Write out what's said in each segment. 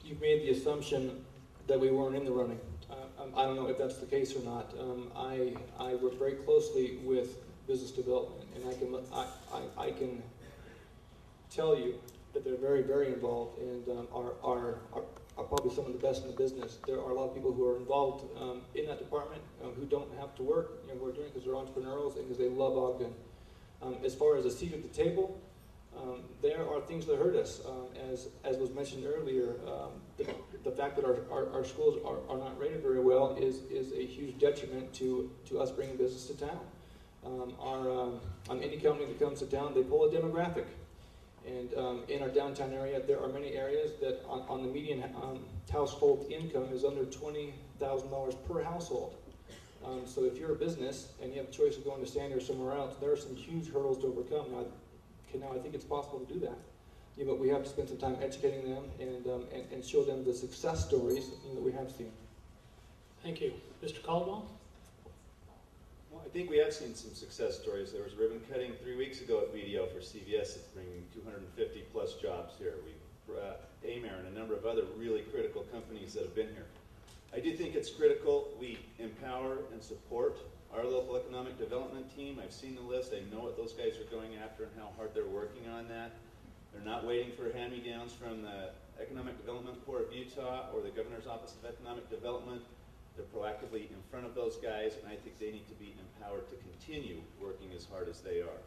you've made the assumption that we weren't in the running. I don't know if that's the case or not. I work very closely with business development, and I can tell you that they're very, very involved, and are probably some of the best in the business. There are a lot of people who are involved in that department who don't have to work, who are doing it because they're entrepreneurs and because they love Ogden. As far as a seat at the table, there are things that hurt us. As was mentioned earlier, the fact that our schools are not rated very well is a huge detriment to us bringing business to town. Any company that comes to town, they pull a demographic. And in our downtown area, there are many areas that on the median household income is under $20,000 per household. So if you're a business and you have a choice of going to Sandy or somewhere else, there are some huge hurdles to overcome. Now I think it's possible to do that. But we have to spend some time educating them and show them the success stories that we have seen. Thank you. Mr. Caldwell? Well, I think we have seen some success stories. There was ribbon cutting 3 weeks ago at BDO for CVS. It's bringing 250 plus jobs here. We brought AMER and a number of other really critical companies that have been here. I do think it's critical we empower and support our local economic development team. I've seen the list. I know what those guys are going after and how hard they're working on that. They're not waiting for hand-me-downs from the Economic Development Corps of Utah or the Governor's Office of Economic Development. They're proactively in front of those guys, and I think they need to be empowered to continue working as hard as they are.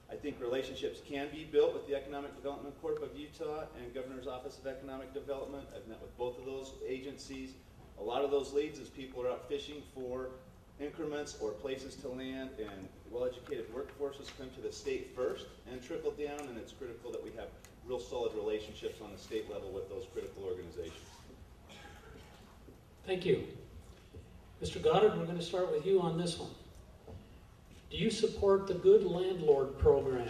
I think relationships can be built with the Economic Development Corp of Utah and Governor's Office of Economic Development. I've met with both of those agencies. A lot of those leads is people are out fishing for increments or places to land, and well-educated workforces come to the state first and trickle down, and it's critical that we have real solid relationships on the state level with those critical organizations. Thank you. Mr. Goddard, we're going to start with you on this one. Do you support the Good Landlord program?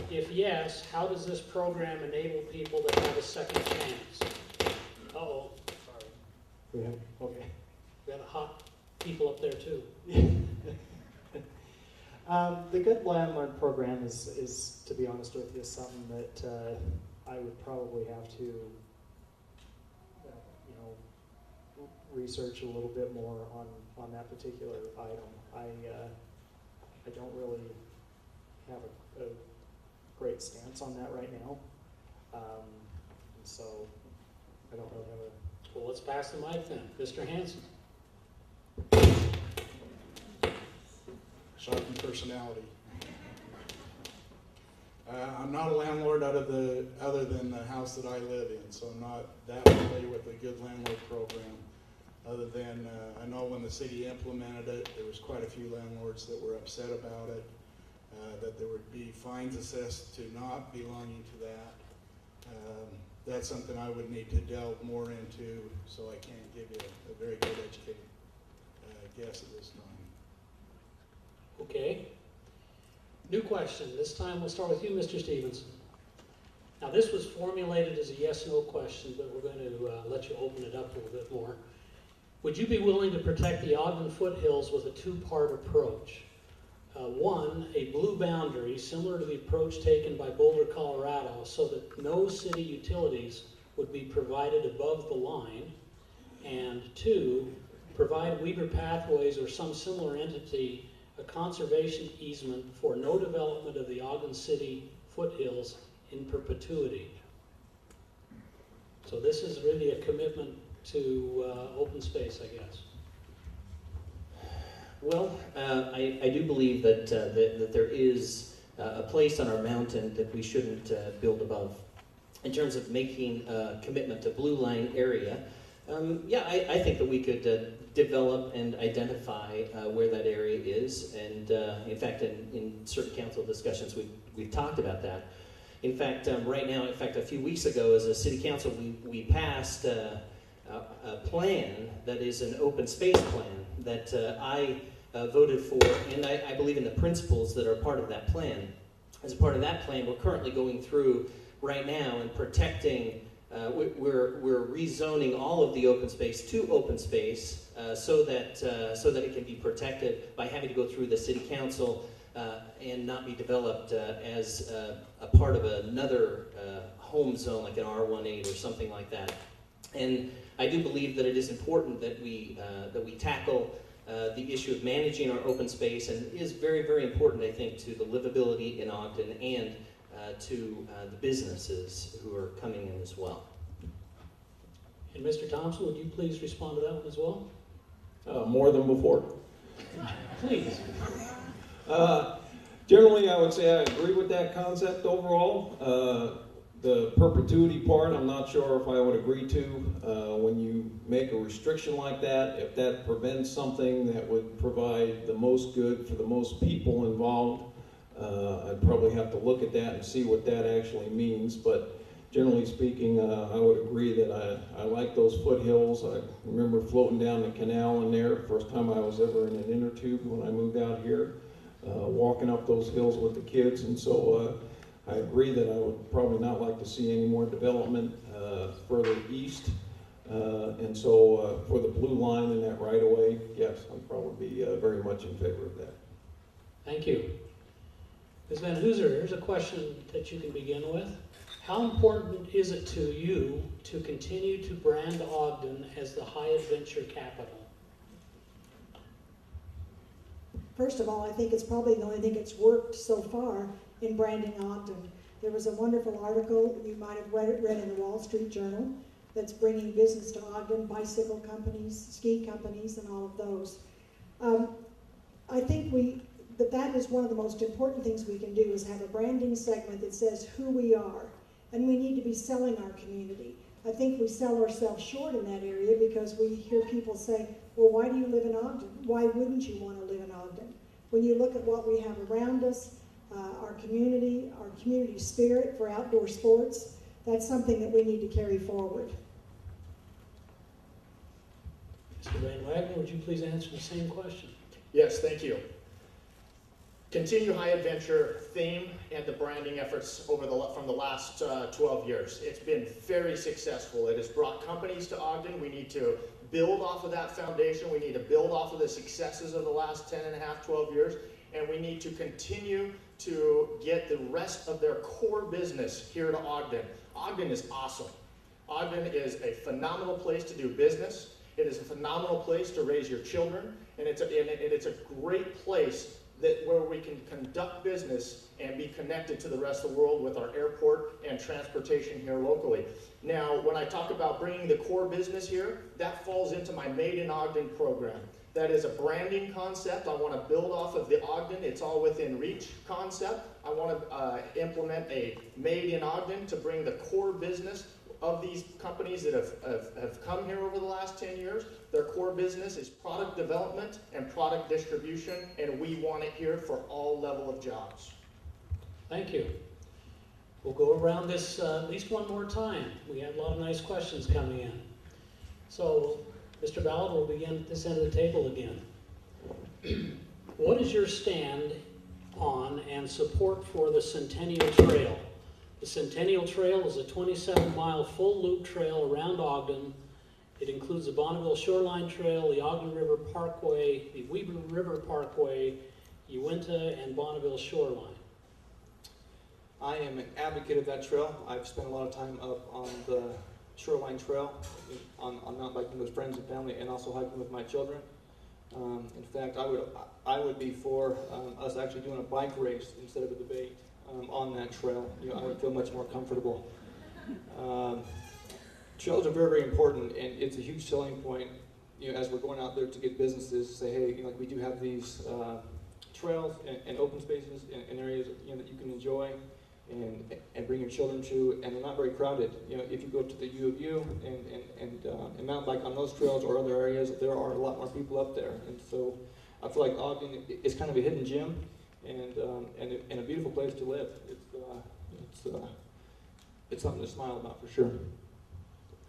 If yes, how does this program enable people to have a second chance? Uh-oh, sorry. Okay. We got a hot people up there too. The Good Landlord program is, to be honest with you, something that I would probably have to, research a little bit more on that particular item. I don't really have a great stance on that right now, and so I don't really have a. Well, let's pass the mic then, Mr. Hanson. Shocking personality. I'm not a landlord other than the house that I live in, so I'm not that familiar with the Good Landlord program. Other than I know when the city implemented it, there was quite a few landlords that were upset about it, that there would be fines assessed to not belonging to that. That's something I would need to delve more into, so I can't give you a very good educated guess at this time. Okay. New question. This time we'll start with you, Mr. Stevenson. Now this was formulated as a yes-no question, but we're going to let you open it up a little bit more. Would you be willing to protect the Ogden foothills with a two-part approach? One, a blue boundary similar to the approach taken by Boulder, Colorado, so that no city utilities would be provided above the line. And two, provide Weber Pathways or some similar entity a conservation easement for no development of the Ogden City foothills in perpetuity. So this is really a commitment to open space, I guess. Well, I do believe that there is a place on our mountain that we shouldn't build above. In terms of making a commitment to Blue Line area, yeah, I think that we could develop and identify where that area is, and in fact, in certain council discussions, we've talked about that. In fact, right now, in fact, a few weeks ago, as a city council, we passed a plan that is an open space plan that I voted for, and I believe in the principles that are part of that plan. As a part of that plan, we're currently going through right now and protecting. We're rezoning all of the open space to open space so that it can be protected by having to go through the city council and not be developed as a part of another home zone, like an R18 or something like that. And I do believe that it is important that we tackle the issue of managing our open space, and it is very, very important, I think, to the livability in Ogden and to the businesses who are coming in as well. And Mr. Thompson, would you please respond to that one as well? More than before. Please. Generally, I would say I agree with that concept overall. The perpetuity part, I'm not sure if I would agree to. When you make a restriction like that, if that prevents something that would provide the most good for the most people involved, I'd probably have to look at that and see what that actually means. But generally speaking, I would agree that I like those foothills. I remember floating down the canal in there, first time I was ever in an inner tube when I moved out here, walking up those hills with the kids. And so I agree that I would probably not like to see any more development further east. And so for the blue line in that right of way, yes, I'd probably be very much in favor of that. Thank you. Ms. Van Hooser, here's a question that you can begin with. How important is it to you to continue to brand Ogden as the high adventure capital? First of all, I think it's probably the only thing that's worked so far in branding Ogden. There was a wonderful article, you might have read in the Wall Street Journal, that's bringing business to Ogden, bicycle companies, ski companies, and all of those. I think that is one of the most important things we can do, is have a branding segment that says who we are. And we need to be selling our community. I think we sell ourselves short in that area because we hear people say, well, why do you live in Ogden? Why wouldn't you want to live in Ogden? When you look at what we have around us, our community spirit for outdoor sports, that's something that we need to carry forward. Mr. Van Wagner, would you please answer the same question? Yes, thank you. Continue high adventure theme and the branding efforts from the last 12 years. It's been very successful. It has brought companies to Ogden. We need to build off of that foundation. We need to build off of the successes of the last 10 and a half, 12 years. And we need to continue to get the rest of their core business here to Ogden. Ogden is awesome. Ogden is a phenomenal place to do business. It is a phenomenal place to raise your children. And it's a great place where we can conduct business and be connected to the rest of the world with our airport and transportation here locally. Now, when I talk about bringing the core business here, that falls into my Made in Ogden program. That is a branding concept. I want to build off of the Ogden, it's all within reach concept. I want to implement a Made in Ogden to bring the core business of these companies that have come here over the last 10 years. Their core business is product development and product distribution, and we want it here for all level of jobs. Thank you. We'll go around this at least one more time. We had a lot of nice questions coming in. So, Mr. Ballard, we'll begin at this end of the table again. What is your stand on and support for the Centennial Trail? The Centennial Trail is a 27-mile full loop trail around Ogden. It includes the Bonneville Shoreline Trail, the Ogden River Parkway, the Weber River Parkway, Uinta, and Bonneville Shoreline. I am an advocate of that trail. I've spent a lot of time up on the Shoreline Trail, on mountain biking with friends and family, and also hiking with my children. In fact, I would be for us actually doing a bike race instead of a debate on that trail. I would feel much more comfortable. Trails are very, very important, and it's a huge selling point. As we're going out there to get businesses, say, hey, we do have these trails and open spaces and areas that you can enjoy and bring your children to, and they're not very crowded. If you go to the U of U and mountain bike on those trails or other areas, there are a lot more people up there, and so I feel like Ogden is kind of a hidden gem and a beautiful place to live. It's something to smile about for sure.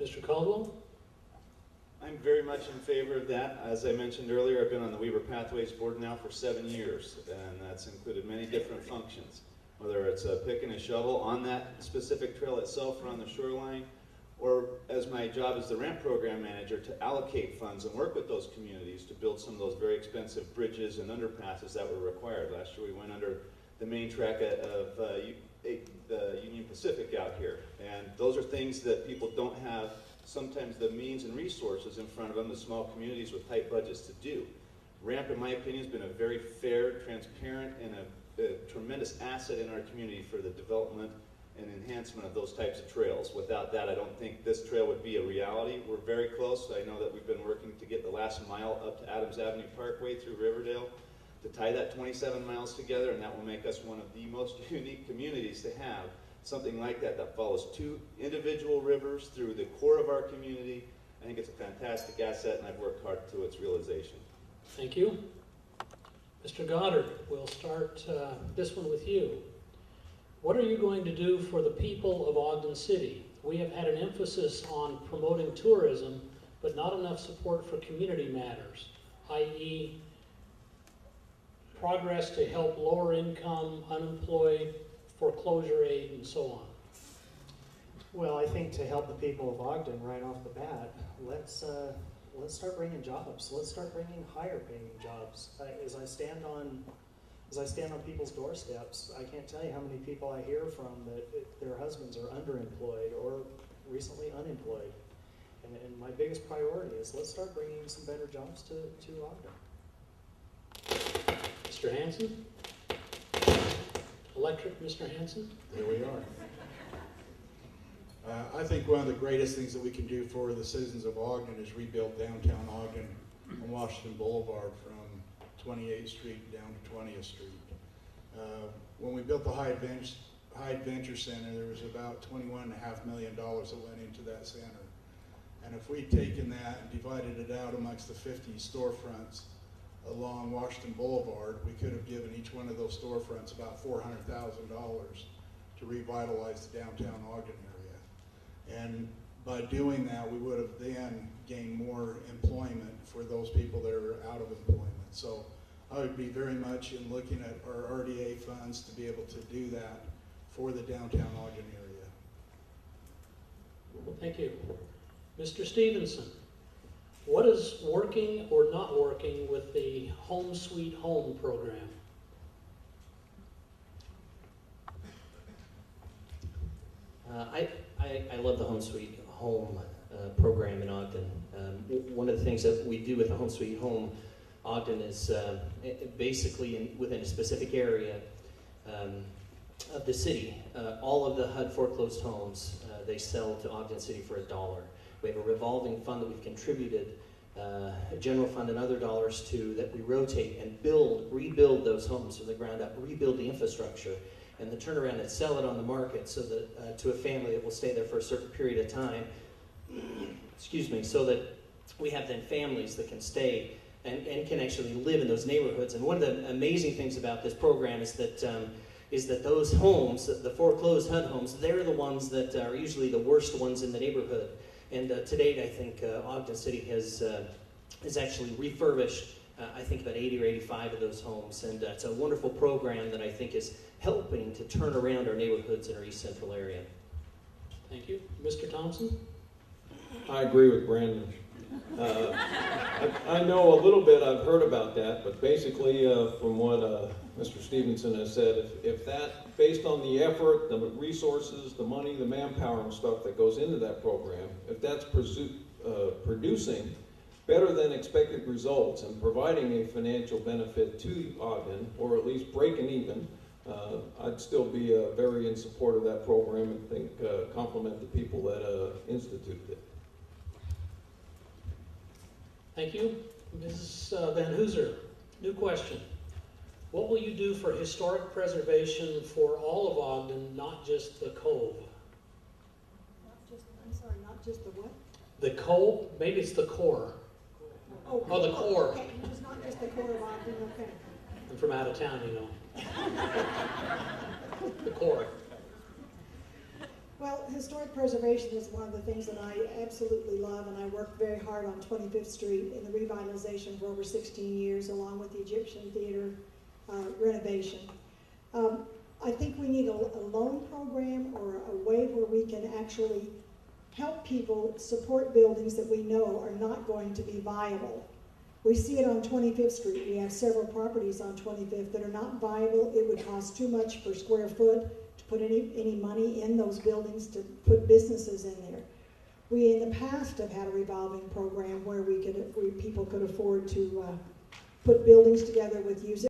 Mr. Caldwell? I'm very much in favor of that. As I mentioned earlier, I've been on the Weber Pathways Board now for 7 years, and that's included many different functions. Whether it's a pick and a shovel on that specific trail itself or on the shoreline, or as my job as the ramp program manager to allocate funds and work with those communities to build some of those very expensive bridges and underpasses that were required. Last year we went under the main track of the Union Pacific out here. And those are things that people don't have sometimes the means and resources in front of them, the small communities with tight budgets, to do. Ramp, in my opinion, has been a very fair, transparent, and a tremendous asset in our community for the development and enhancement of those types of trails. Without that, I don't think this trail would be a reality. We're very close. I know that we've been working to get the last mile up to Adams Avenue Parkway through Riverdale to tie that 27 miles together, and that will make us one of the most unique communities to have something like that that follows two individual rivers through the core of our community. I think it's a fantastic asset, and I've worked hard to its realization. Thank you. Mr. Goddard, we'll start this one with you. What are you going to do for the people of Ogden City? We have had an emphasis on promoting tourism, but not enough support for community matters, i.e. progress to help lower income, unemployed, foreclosure aid, and so on. Well, I think to help the people of Ogden right off the bat, let's start bringing jobs. Let's start bringing higher paying jobs. As I stand on people's doorsteps, I can't tell you how many people I hear from that their husbands are underemployed or recently unemployed. And my biggest priority is let's start bringing some better jobs to Ogden. Mr. Hanson? Electric, Mr. Hanson? Here we are. I think one of the greatest things that we can do for the citizens of Ogden is rebuild downtown Ogden on Washington Boulevard from 28th Street down to 20th Street. When we built the High Adventure Center, there was about $21.5 million that went into that center. And if we'd taken that and divided it out amongst the 50 storefronts along Washington Boulevard, we could have given each one of those storefronts about $400,000 to revitalize the downtown Ogden area. And by doing that, we would have then gained more employment for those people that are out of employment. So I would be very much in looking at our RDA funds to be able to do that for the downtown Ogden area. Thank you. Mr. Stevenson, what is working or not working with the Home Sweet Home program? I love the Home Sweet Home program in Ogden. One of the things that we do with the Home Sweet Home Ogden is basically within a specific area of the city, all of the HUD foreclosed homes, they sell to Ogden City for $1. We have a revolving fund that we've contributed, a general fund and other dollars to, that we rotate and rebuild those homes from the ground up, rebuild the infrastructure, and then turn around and sell it on the market so that to a family that will stay there for a certain period of time, excuse me, so that we have then families that can stay and can actually live in those neighborhoods. And one of the amazing things about this program is that those homes, the foreclosed HUD homes, they're the ones that are usually the worst ones in the neighborhood. And to date, I think Ogden City has actually refurbished, I think about 80 or 85 of those homes. And it's a wonderful program that I think is helping to turn around our neighborhoods in our East Central area. Thank you. Mr. Thompson? I agree with Brandon. I know a little bit, I've heard about that, but basically from what Mr. Stevenson has said, if that, based on the effort, the resources, the money, the manpower and stuff that goes into that program, if that's producing better than expected results and providing a financial benefit to Ogden, or at least breaking even, I'd still be very in support of that program and think compliment the people that instituted it. Thank you. Mrs. Van Hooser, new question. What will you do for historic preservation for all of Ogden, not just the Cove? Not just the what? The Cove? Maybe it's the core. Oh, the core. Okay, it's not just the core of Ogden, okay. I'm from out of town, you know. The core. Well, historic preservation is one of the things that I absolutely love, and I worked very hard on 25th Street in the revitalization for over 16 years, along with the Egyptian Theater renovation. I think we need a loan program or a way where we can actually help people support buildings that we know are not going to be viable. We see it on 25th Street. We have several properties on 25th that are not viable. It would cost too much per square foot put any money in those buildings to put businesses in there. We in the past have had a revolving program where people could afford to put buildings together with user